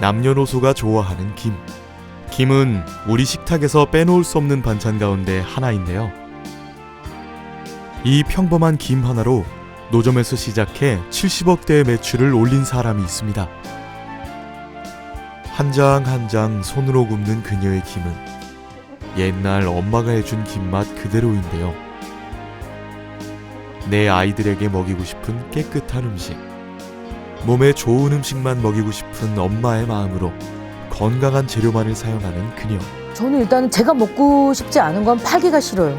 남녀노소가 좋아하는 김. 김은 우리 식탁에서 빼놓을 수 없는 반찬 가운데 하나인데요. 이 평범한 김 하나로 노점에서 시작해 70억대의 매출을 올린 사람이 있습니다. 한 장 한 장 손으로 굽는 그녀의 김은 옛날 엄마가 해준 김맛 그대로인데요. 내 아이들에게 먹이고 싶은 깨끗한 음식, 몸에 좋은 음식만 먹이고 싶은 엄마의 마음으로 건강한 재료만을 사용하는 그녀. 저는 일단 제가 먹고 싶지 않은 건 팔기가 싫어요.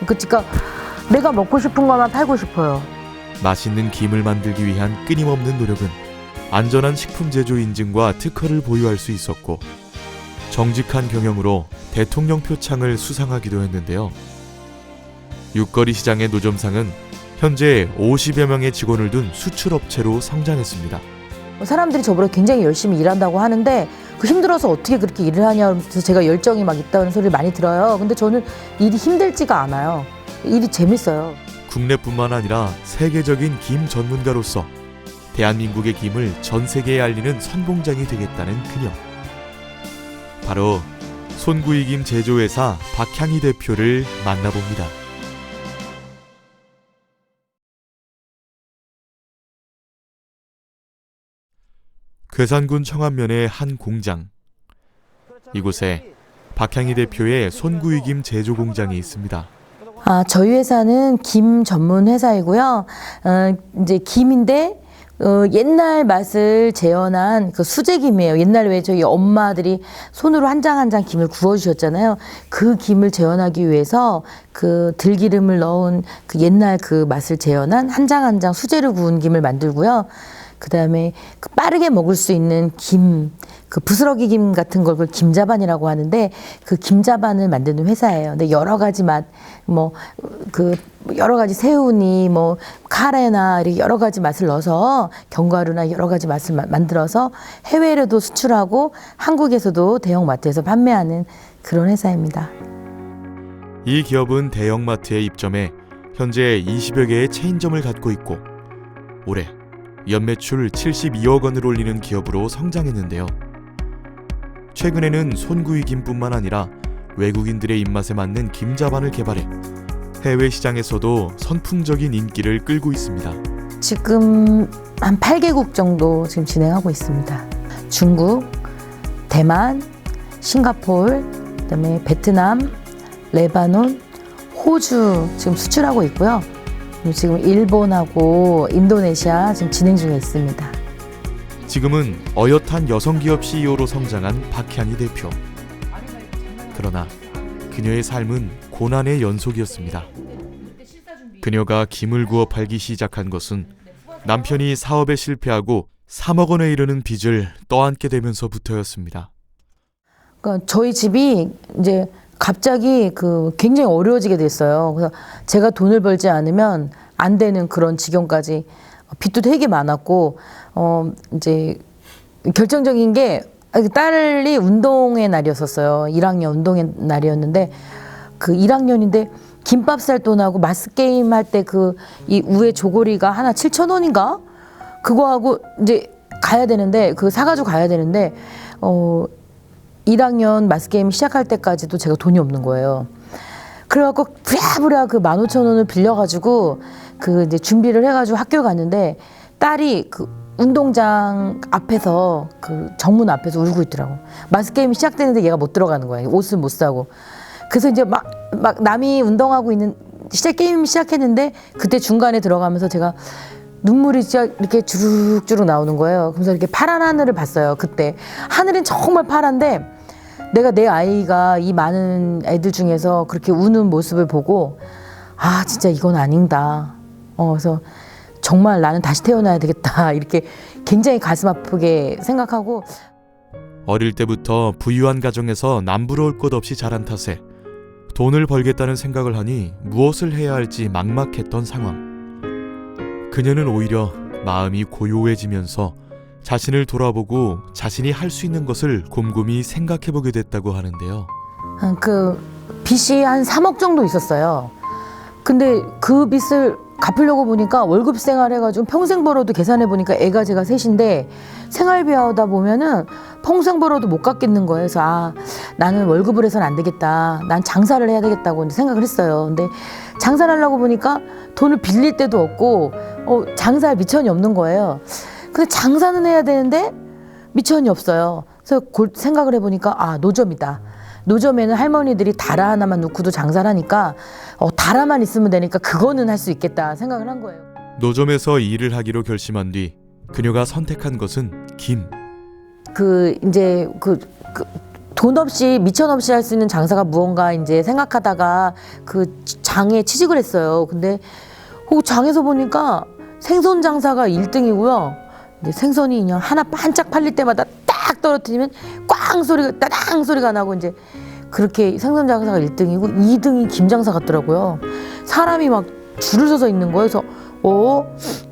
그러니까 내가 먹고 싶은 것만 팔고 싶어요. 맛있는 김을 만들기 위한 끊임없는 노력은 안전한 식품 제조 인증과 특허를 보유할 수 있었고, 정직한 경영으로 대통령 표창을 수상하기도 했는데요. 육거리 시장의 노점상은 현재 50여 명의 직원을 둔 수출업체로 성장했습니다. 사람들이 저보다 굉장히 열심히 일한다고 하는데 그 힘들어서 어떻게 그렇게 일을 하냐 그래서 제가 열정이 막 있다는 소리를 많이 들어요. 근데 저는 일이 힘들지가 않아요. 일이 재밌어요. 국내뿐만 아니라 세계적인 김 전문가로서 대한민국의 김을 전 세계에 알리는 선봉장이 되겠다는 그녀. 바로 손구이김 제조회사 박향희 대표를 만나봅니다. 괴산군 청안면의 한 공장. 이곳에 박향희 대표의 손구이김 제조 공장이 있습니다. 저희 회사는 김 전문 회사이고요. 이제 김인데 옛날 맛을 재현한 그 수제김이에요. 옛날 왜 저희 엄마들이 손으로 한 장 한 장 김을 구워주셨잖아요. 그 김을 재현하기 위해서 그 들기름을 넣은 그 옛날 그 맛을 재현한 한 장 한 장 수제로 구운 김을 만들고요. 그 다음에 그 빠르게 먹을 수 있는 김, 그 부스러기 김 같은 걸 김자반이라고 하는데 그 김자반을 만드는 회사예요. 근데 여러 가지 맛, 여러 가지 새우니 카레나 이렇게 여러 가지 맛을 넣어서 견과류나 여러 가지 맛을 만들어서 해외로도 수출하고 한국에서도 대형 마트에서 판매하는 그런 회사입니다. 이 기업은 대형마트에 입점해 현재 20여 개의 체인점을 갖고 있고 올해 연매출 72억 원을 올리는 기업으로 성장했는데요. 최근에는 손구이김뿐만 아니라 외국인들의 입맛에 맞는 김자반을 개발해 해외 시장에서도 선풍적인 인기를 끌고 있습니다. 지금 한 8개국 정도 지금 진행하고 있습니다. 중국, 대만, 싱가포르, 그다음에 베트남, 레바논, 호주 지금 수출하고 있고요. 지금 일본하고 인도네시아 지금 진행 중에 있습니다. 지금은 어엿한 여성기업 CEO로 성장한 박향희 대표. 그러나 그녀의 삶은 고난의 연속이었습니다. 그녀가 김을 구워 팔기 시작한 것은 남편이 사업에 실패하고 3억 원에 이르는 빚을 떠안게 되면서부터였습니다. 그러니까 저희 집이 이제 갑자기 굉장히 어려워지게 됐어요. 그래서 제가 돈을 벌지 않으면 안 되는 그런 지경까지 빚도 되게 많았고, 이제 결정적인 게 딸이 운동의 날이었었어요. 1학년 운동의 날이었는데 그 1학년인데 김밥 살 돈하고 마스 게임 할 때 이 우에 조고리가 하나 7,000원인가? 그거 하고 이제 가야 되는데 사가지고 가야 되는데 1학년 마스게임 시작할 때까지도 제가 돈이 없는 거예요. 그래갖고 부랴부랴 15,000원을 빌려가지고 이제 준비를 해가지고 학교 갔는데 딸이 운동장 앞에서 정문 앞에서 울고 있더라고. 마스게임이 시작되는데 얘가 못 들어가는 거야. 옷을 못 사고. 그래서 이제 막 남이 운동하고 있는 게임 시작했는데 그때 중간에 들어가면서 제가 눈물이 진짜 이렇게 주룩주룩 나오는 거예요. 그래서 이렇게 파란 하늘을 봤어요. 그때 하늘은 정말 파란데 내가 내 아이가 이 많은 애들 중에서 그렇게 우는 모습을 보고 진짜 이건 아닌다. 그래서 정말 나는 다시 태어나야 되겠다. 이렇게 굉장히 가슴 아프게 생각하고. 어릴 때부터 부유한 가정에서 남부러울 것 없이 자란 탓에 돈을 벌겠다는 생각을 하니 무엇을 해야 할지 막막했던 상황. 그녀는 오히려 마음이 고요해지면서 자신을 돌아보고 자신이 할 수 있는 것을 곰곰이 생각해보게 됐다고 하는데요. 빚이 한 3억 정도 있었어요. 근데 그 빚을 갚으려고 보니까 월급 생활해가지고 평생 벌어도 계산해 보니까 애가 제가 셋인데 생활비 하다 보면은 평생 벌어도 못 갚겠는 거예요. 그래서 나는 월급을 해서는 안 되겠다. 난 장사를 해야 되겠다고 이제 생각을 했어요. 근데 장사를 하려고 보니까 돈을 빌릴 데도 없고 장사할 미천이 없는 거예요. 근데 장사는 해야 되는데 미천이 없어요. 그래서 생각을 해보니까 노점이다. 노점에는 할머니들이 다라 하나만 놓고도 장사를 하니까 다라만 있으면 되니까 그거는 할 수 있겠다 생각을 한 거예요. 노점에서 일을 하기로 결심한 뒤 그녀가 선택한 것은 김. 돈 없이 미천 없이 할 수 있는 장사가 무언가 이제 생각하다가 그 장에 취직을 했어요. 근데 장에서 보니까 생선 장사가 1등이고요. 이제 생선이 그냥 하나 반짝 팔릴 때마다 딱 떨어뜨리면 꽝 소리가 따당 소리가 나고 이제 그렇게 생선 장사가 1등이고 2등이 김 장사 같더라고요. 사람이 막 줄을 서서 있는 거예요. 그래서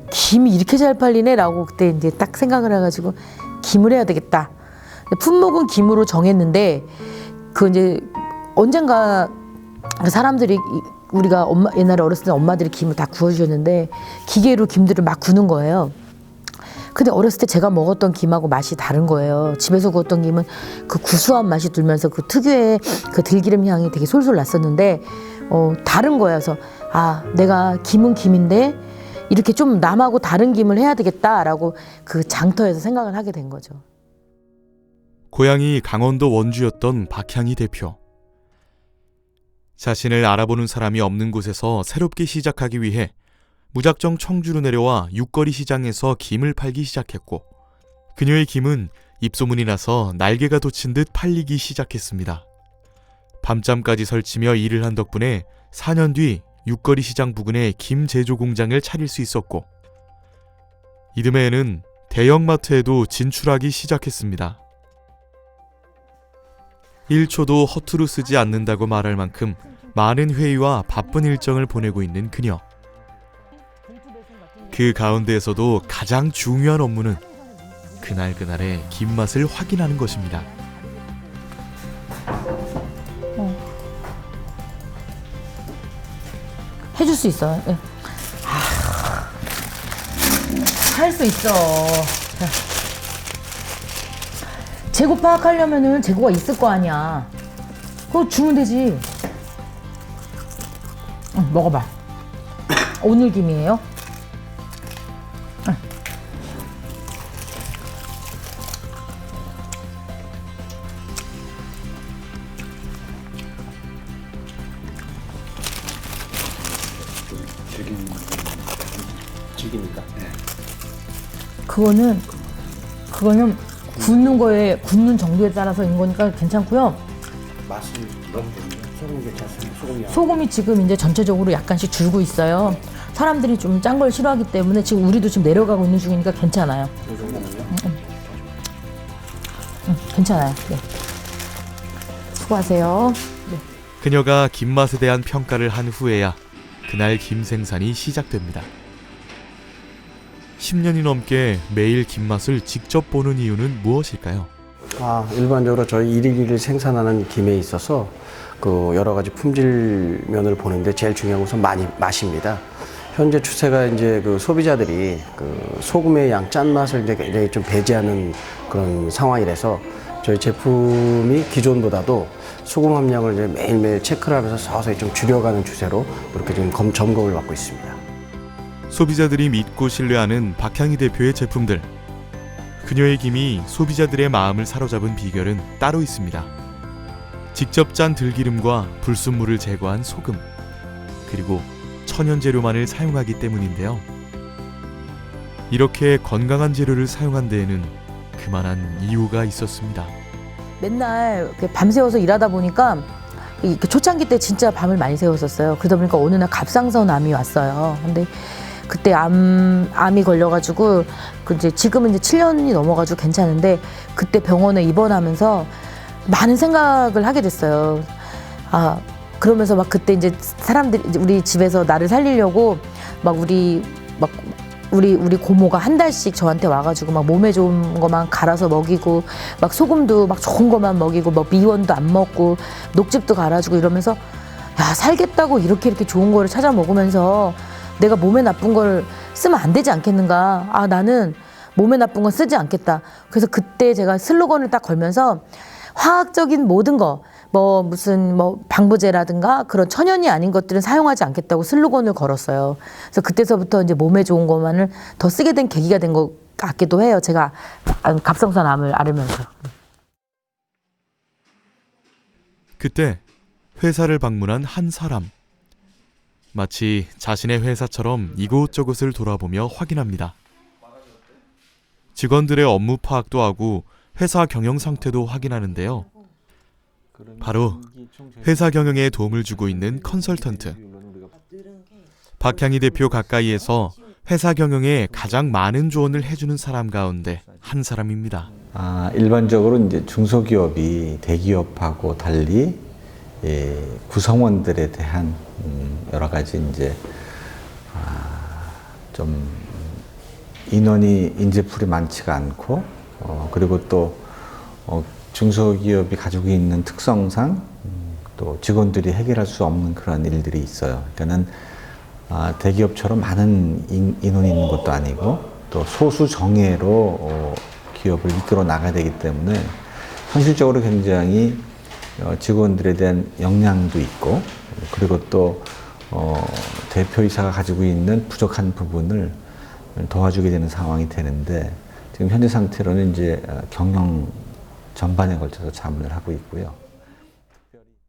김이 이렇게 잘 팔리네라고 그때 이제 딱 생각을 해가지고 김을 해야 되겠다. 품목은 김으로 정했는데 그 이제 언젠가 사람들이 우리가 옛날에 어렸을 때 엄마들이 김을 다 구워주셨는데 기계로 김들을 막 구는 거예요. 근데 어렸을 때 제가 먹었던 김하고 맛이 다른 거예요. 집에서 구웠던 김은 그 구수한 맛이 들면서 그 특유의 그 들기름 향이 되게 솔솔 났었는데 다른 거예요. 그래서 내가 김은 김인데 이렇게 좀 남하고 다른 김을 해야 되겠다라고 그 장터에서 생각을 하게 된 거죠. 고향이 강원도 원주였던 박향희 대표. 자신을 알아보는 사람이 없는 곳에서 새롭게 시작하기 위해 무작정 청주로 내려와 육거리 시장에서 김을 팔기 시작했고 그녀의 김은 입소문이 나서 날개가 돋친 듯 팔리기 시작했습니다. 밤잠까지 설치며 일을 한 덕분에 4년 뒤 육거리 시장 부근에 김 제조 공장을 차릴 수 있었고 이듬해에는 대형마트에도 진출하기 시작했습니다. 1초도 허투루 쓰지 않는다고 말할 만큼 많은 회의와 바쁜 일정을 보내고 있는 그녀. 그 가운데에서도 가장 중요한 업무는 그날그날의 김맛을 확인하는 것입니다. 해줄 수 있어요. 네. 할 수 있어. 재고 파악하려면은 재고가 있을 거 아니야. 그거 주면 되지. 먹어봐. 오늘 김이에요. 즐깁니까? 네. 그거는 굽는 정도에 따라서인 거니까 괜찮고요. 맛은 소금 괜찮습니다. 소금이요. 소금이 지금 이제 전체적으로 약간씩 줄고 있어요. 사람들이 좀 짠 걸 싫어하기 때문에 지금 우리도 지금 내려가고 있는 중이니까 괜찮아요. 이 정도면요? 괜찮아요. 네. 수고하세요. 네. 그녀가 김맛에 대한 평가를 한 후에야 그날 김 생산이 시작됩니다. 10년이 넘게 매일 김맛을 직접 보는 이유는 무엇일까요? 일반적으로 저희 일일이를 생산하는 김에 있어서 그 여러 가지 품질 면을 보는데 제일 중요한 것은 맛입니다. 현재 추세가 이제 그 소비자들이 그 소금의 양 짠맛을 이제 굉장히 좀 배제하는 그런 상황이라서 저희 제품이 기존보다도 소금 함량을 이제 매일매일 체크를 하면서 서서히 좀 줄여가는 추세로 이렇게 지금 점검을 받고 있습니다. 소비자들이 믿고 신뢰하는 박향희 대표의 제품들. 그녀의 김이 소비자들의 마음을 사로잡은 비결은 따로 있습니다. 직접 짠 들기름과 불순물을 제거한 소금, 그리고 천연 재료만을 사용하기 때문인데요. 이렇게 건강한 재료를 사용한 데에는 그만한 이유가 있었습니다. 맨날 밤 새워서 일하다 보니까 초창기 때 진짜 밤을 많이 새웠었어요. 그러다 보니까 어느 날 갑상선 암이 왔어요. 근데 그때 암이 걸려가지고 이제 지금은 이제 7년이 넘어가지고 괜찮은데 그때 병원에 입원하면서 많은 생각을 하게 됐어요. 그러면서 막 그때 이제 사람들이 우리 집에서 나를 살리려고 우리 고모가 한 달씩 저한테 와가지고 막 몸에 좋은 것만 갈아서 먹이고 막 소금도 막 좋은 것만 먹이고 막 미원도 안 먹고 녹즙도 갈아주고 이러면서 살겠다고 이렇게 좋은 거를 찾아 먹으면서 내가 몸에 나쁜 걸 쓰면 안 되지 않겠는가. 아, 나는 몸에 나쁜 건 쓰지 않겠다. 그래서 그때 제가 슬로건을 딱 걸면서 화학적인 모든 거, 뭐 무슨 뭐 방부제라든가 그런 천연이 아닌 것들은 사용하지 않겠다고 슬로건을 걸었어요. 그래서 그때서부터 이제 몸에 좋은 것만을 더 쓰게 된 계기가 된 것 같기도 해요. 제가 갑상선암을 앓으면서. 그때 회사를 방문한 한 사람. 마치 자신의 회사처럼 이곳저곳을 돌아보며 확인합니다. 직원들의 업무 파악도 하고 회사 경영 상태도 확인하는데요. 바로 회사 경영에 도움을 주고 있는 컨설턴트. 박향희 대표 가까이에서 회사 경영에 가장 많은 조언을 해주는 사람 가운데 한 사람입니다. 일반적으로 이제 중소기업이 대기업하고 달리 구성원들에 대한 여러 가지 이제 좀 인재풀이 많지가 않고 그리고 또 중소기업이 가지고 있는 특성상 또 직원들이 해결할 수 없는 그런 일들이 있어요. 그러니까는 대기업처럼 많은 인원이 있는 것도 아니고 또 소수 정예로 기업을 이끌어 나가야 되기 때문에 현실적으로 굉장히 직원들에 대한 역량도 있고 그리고 또 대표이사가 가지고 있는 부족한 부분을 도와주게 되는 상황이 되는데 지금 현재 상태로는 이제 경영 전반에 걸쳐서 자문을 하고 있고요.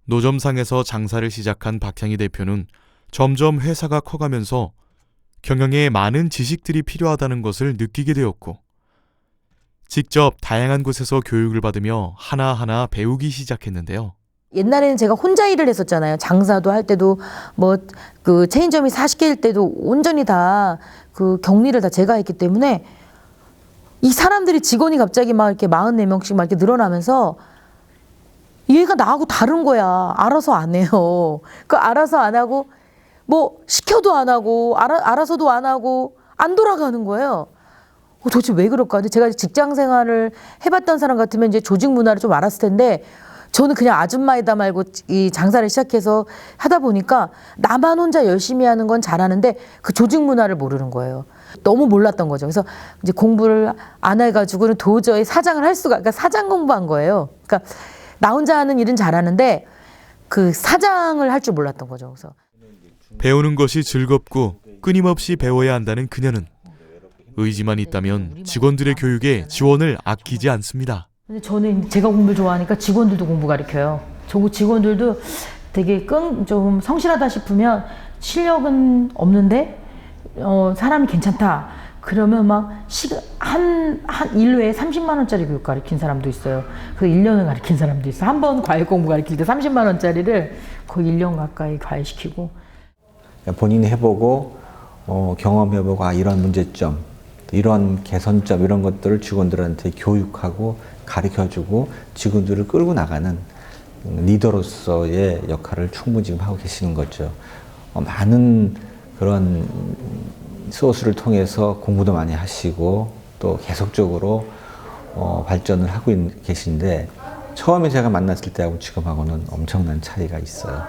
노점상에서 장사를 시작한 박향희 대표는 점점 회사가 커가면서 경영에 많은 지식들이 필요하다는 것을 느끼게 되었고 직접 다양한 곳에서 교육을 받으며 하나하나 배우기 시작했는데요. 옛날에는 제가 혼자 일을 했었잖아요. 장사도 할 때도 뭐 그 체인점이 40개일 때도 온전히 다 그 격리를 다 제가 했기 때문에 이 사람들이 직원이 갑자기 막 이렇게 44명씩 막 이렇게 늘어나면서 얘가 나하고 다른 거야. 알아서 안 해요. 그 알아서 안 하고 뭐 시켜도 안 하고 알아서도 안 하고 안 돌아가는 거예요. 도대체 왜 그럴까? 근데 제가 직장 생활을 해봤던 사람 같으면 이제 조직 문화를 좀 알았을 텐데 저는 그냥 아줌마이다 말고 이 장사를 시작해서 하다 보니까 나만 혼자 열심히 하는 건 잘하는데 그 조직 문화를 모르는 거예요. 너무 몰랐던 거죠. 그래서 이제 공부를 안 해가지고는 도저히 사장을 할 수가, 그러니까 사장 공부한 거예요. 그러니까 나 혼자 하는 일은 잘하는데 그 사장을 할 줄 몰랐던 거죠. 그래서 배우는 것이 즐겁고 끊임없이 배워야 한다는 그녀는 의지만 있다면 직원들의 교육에 지원을 아끼지 않습니다. 근데 저는 제가 공부를 좋아하니까 직원들도 공부 가르쳐요. 저 직원들도 되게 좀 성실하다 싶으면 실력은 없는데 사람이 괜찮다. 그러면 막 한 일회에 30만 원짜리 교육 가르친 사람도 있어요. 그 1년을 가르친 사람도 있어요. 한 번 과외 공부 가르칠 때 30만 원짜리를 거의 1년 가까이 과외시키고. 본인이 해보고 경험해보고 이런 문제점, 이런 개선점 이런 것들을 직원들한테 교육하고 가르쳐주고 직원들을 끌고 나가는 리더로서의 역할을 충분히 지금 하고 계시는 거죠. 많은 그런 소스를 통해서 공부도 많이 하시고 또 계속적으로 발전을 하고 계신데 처음에 제가 만났을 때하고 지금하고는 엄청난 차이가 있어요.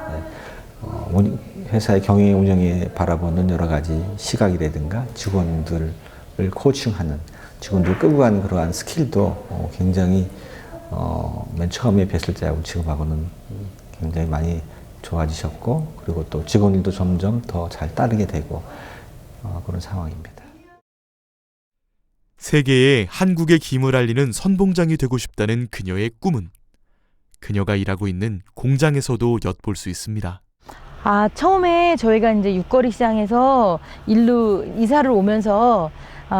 회사의 경영 운영에 바라보는 여러 가지 시각이라든가 직원들을 코칭하는, 직원들을 끌고 가는 그러한 스킬도 굉장히 맨 처음에 뵀을 때하고 지금하고는 굉장히 많이 좋아지셨고 그리고 또 직원들도 점점 더 잘 따르게 되고 그런 상황입니다. 세계에 한국의 김을 알리는 선봉장이 되고 싶다는 그녀의 꿈은 그녀가 일하고 있는 공장에서도 엿볼 수 있습니다. 처음에 저희가 이제 육거리 시장에서 일로 이사를 오면서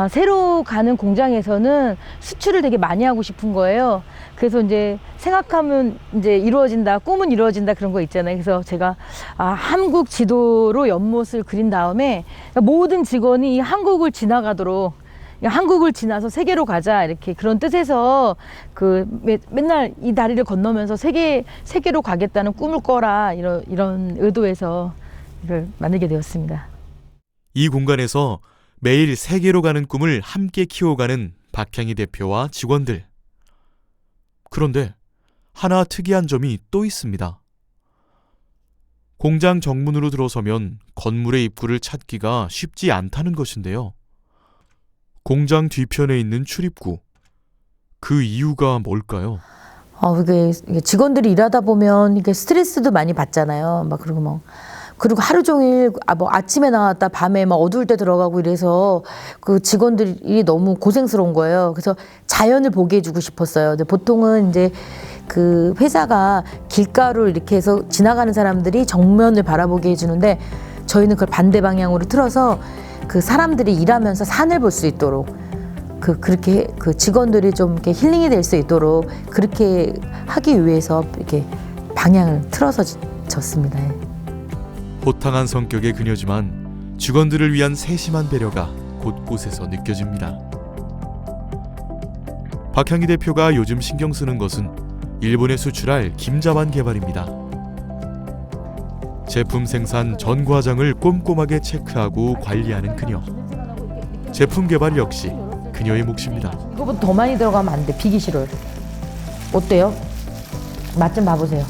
새로 가는 공장에서는 수출을 되게 많이 하고 싶은 거예요. 그래서 이제 생각하면 이제 이루어진다, 꿈은 이루어진다 그런 거 있잖아요. 그래서 제가 한국 지도로 연못을 그린 다음에 모든 직원이 이 한국을 지나가도록 한국을 지나서 세계로 가자 이렇게 그런 뜻에서 그 맨날 이 다리를 건너면서 세계로 가겠다는 꿈을 꿔라 이런 의도에서 이걸 만들게 되었습니다. 이 공간에서 매일 세계로 가는 꿈을 함께 키워가는 박향희 대표와 직원들. 그런데 하나 특이한 점이 또 있습니다. 공장 정문으로 들어서면 건물의 입구를 찾기가 쉽지 않다는 것인데요. 공장 뒤편에 있는 출입구. 그 이유가 뭘까요? 이게 직원들이 일하다 보면 이게 스트레스도 많이 받잖아요. 막 그리고 하루 종일 아침에 나왔다 밤에 막 어두울 때 들어가고 이래서 그 직원들이 너무 고생스러운 거예요. 그래서 자연을 보게 해주고 싶었어요. 근데 보통은 이제 그 회사가 길가로 이렇게 해서 지나가는 사람들이 정면을 바라보게 해주는데 저희는 그걸 반대 방향으로 틀어서 그 사람들이 일하면서 산을 볼 수 있도록 그렇게 그 직원들이 좀 이렇게 힐링이 될 수 있도록 그렇게 하기 위해서 이렇게 방향을 틀어서 졌습니다. 호탕한 성격의 그녀지만 직원들을 위한 세심한 배려가 곳곳에서 느껴집니다. 박향희 대표가 요즘 신경 쓰는 것은 일본에 수출할 김자반 개발입니다. 제품 생산 전 과정을 꼼꼼하게 체크하고 관리하는 그녀. 제품 개발 역시 그녀의 몫입니다. 이거보다 더 많이 들어가면 안 돼. 비기 싫어요. 어때요? 맛 좀 봐보세요.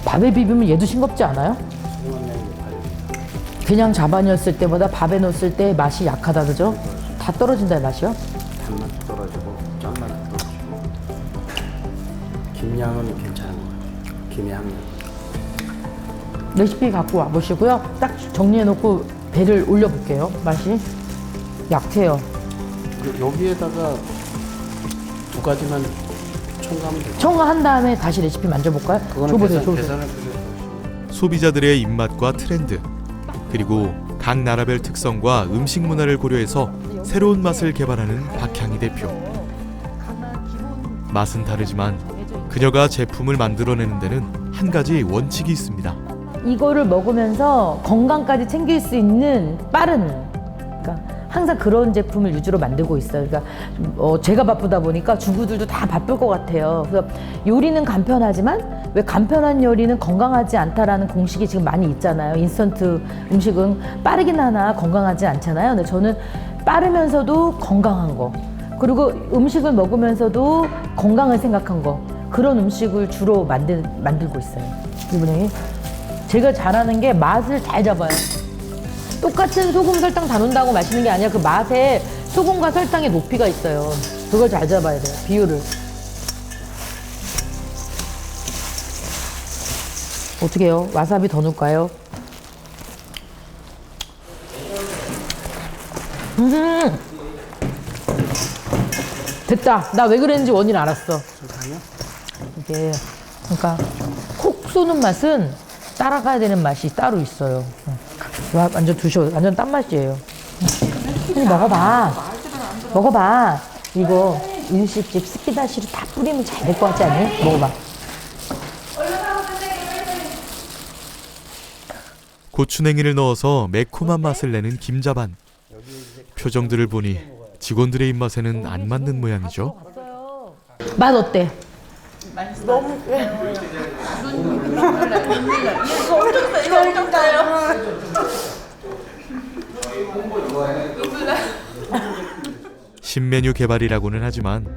밥에 비비면 얘도 싱겁지 않아요? 그냥 자반이었을 때보다 밥에 넣었을 때 맛이 약하다 그죠? 다 떨어진다 이 맛이요? 단맛 떨어지고 짠맛 떨어지고 김양은 괜찮은 것 같아요. 김의 함량. 레시피 갖고 와보시고요. 딱 정리해놓고 배를 올려볼게요. 맛이 약해요. 여기에다가 두 가지만 첨가하면 되죠. 첨가한 다음에 다시 레시피 만져볼까요? 그거는 계산을 소비자들의 입맛과 트렌드, 그리고 각 나라별 특성과 음식 문화를 고려해서 새로운 맛을 개발하는 박향희 대표. 맛은 다르지만 그녀가 제품을 만들어내는 데는 한 가지 원칙이 있습니다. 이거를 먹으면서 건강까지 챙길 수 있는 빠른, 그러니까 항상 그런 제품을 위주로 만들고 있어요. 그러니까 제가 바쁘다 보니까 주부들도 다 바쁠 것 같아요. 그래서 요리는 간편하지만 왜 간편한 요리는 건강하지 않다라는 공식이 지금 많이 있잖아요. 인스턴트 음식은 빠르긴 하나 건강하지 않잖아요. 근데 저는 빠르면서도 건강한 거, 그리고 음식을 먹으면서도 건강을 생각한 거, 그런 음식을 주로 만들고 있어요. 이분이 제가 잘하는 게 맛을 잘 잡아요. 똑같은 소금 설탕 다 넣는다고 맛있는 게 아니라 그 맛에 소금과 설탕의 높이가 있어요. 그걸 잘 잡아야 돼요. 비율을. 어떻게 해요? 와사비 더 넣을까요? 됐다. 나 왜 그랬는지 원인 알았어. 이게 그러니까 콕 쏘는 맛은 따라가야 되는 맛이 따로 있어요. 완전 완전 딴 맛이에요. 먹어봐. 이거 일식집 스키다시로 다 뿌리면 잘 될 것 같지 않니? 먹어봐. 고추냉이를 넣어서 매콤한 맛을 내는 김자반. 표정들을 보니 직원들의 입맛에는 안 맞는 모양이죠. 맛 어때? 신메뉴 개발이라고는 하지만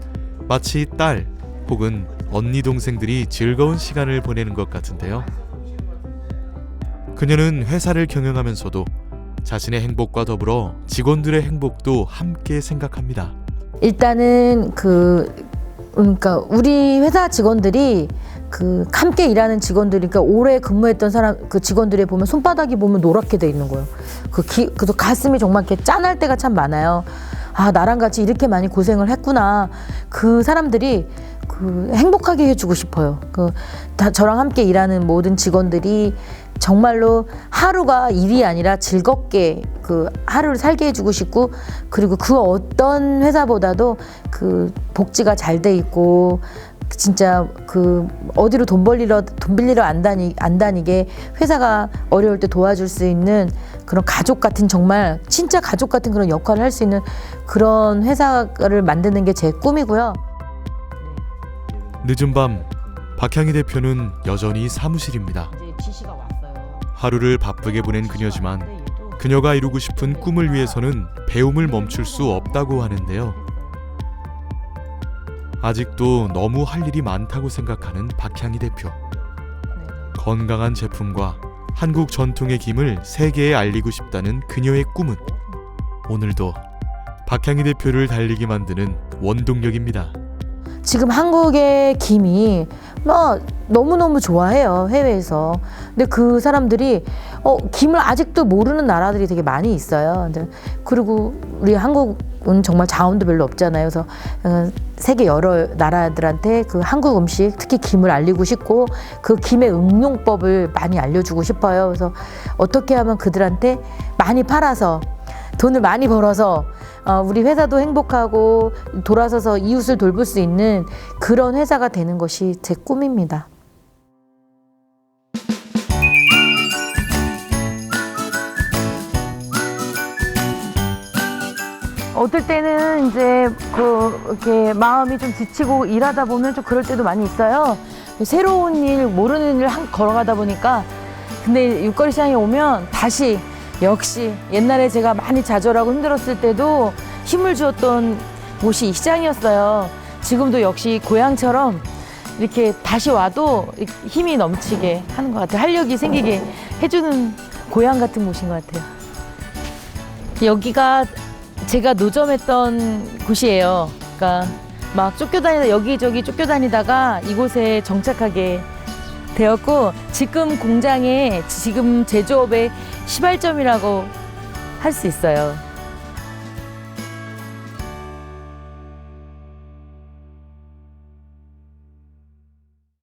마치 딸 혹은 언니 동생들이 즐거운 시간을 보내는 것 같은데요. 그녀는 회사를 경영하면서도 자신의 행복과 더불어 직원들의 행복도 함께 생각합니다. 일단은 그러니까 우리 회사 직원들이 함께 일하는 직원들이, 그러니까 오래 근무했던 그 직원들이 보면 손바닥이 보면 노랗게 돼 있는 거예요. 그래서 가슴이 정말 이렇게 짠할 때가 참 많아요. 아, 나랑 같이 이렇게 많이 고생을 했구나. 그 사람들이 행복하게 해주고 싶어요. 저랑 함께 일하는 모든 직원들이 정말로 하루가 일이 아니라 즐겁게 하루를 살게 해주고 싶고, 그리고 그 어떤 회사보다도 복지가 잘 돼 있고, 진짜 어디로 돈 빌리러 안 다니게 회사가 어려울 때 도와줄 수 있는 그런 가족 같은, 정말 진짜 가족 같은 그런 역할을 할 수 있는 그런 회사를 만드는 게 제 꿈이고요. 늦은 밤 박향희 대표는 여전히 사무실입니다. 하루를 바쁘게 보낸 그녀지만 그녀가 이루고 싶은 꿈을 위해서는 배움을 멈출 수 없다고 하는데요. 아직도 너무 할 일이 많다고 생각하는 박향희 대표. 건강한 제품과 한국 전통의 김을 세계에 알리고 싶다는 그녀의 꿈은 오늘도 박향희 대표를 달리게 만드는 원동력입니다. 지금 한국의 김이 뭐 너무너무 좋아해요, 해외에서. 근데 그 사람들이 김을 아직도 모르는 나라들이 되게 많이 있어요. 그리고 우리 한국은 정말 자원도 별로 없잖아요. 그래서 세계 여러 나라들한테 그 한국 음식, 특히 김을 알리고 싶고 그 김의 응용법을 많이 알려주고 싶어요. 그래서 어떻게 하면 그들한테 많이 팔아서 돈을 많이 벌어서 우리 회사도 행복하고 돌아서서 이웃을 돌볼 수 있는 그런 회사가 되는 것이 제 꿈입니다. 어떨 때는 이제 이렇게 마음이 좀 지치고 일하다 보면 좀 그럴 때도 많이 있어요. 새로운 일, 모르는 일 걸어가다 보니까 근데 육거리 시장에 오면 다시 역시 옛날에 제가 많이 좌절하고 힘들었을 때도 힘을 주었던 곳이 이 시장이었어요. 지금도 역시 고향처럼 이렇게 다시 와도 힘이 넘치게 하는 것 같아요. 활력이 생기게 해주는 고향 같은 곳인 것 같아요. 여기가 제가 노점했던 곳이에요. 그러니까 막 쫓겨다니다 여기저기 쫓겨다니다가 이곳에 정착하게 되었고 지금 공장에 지금 제조업의 시발점이라고 할 수 있어요.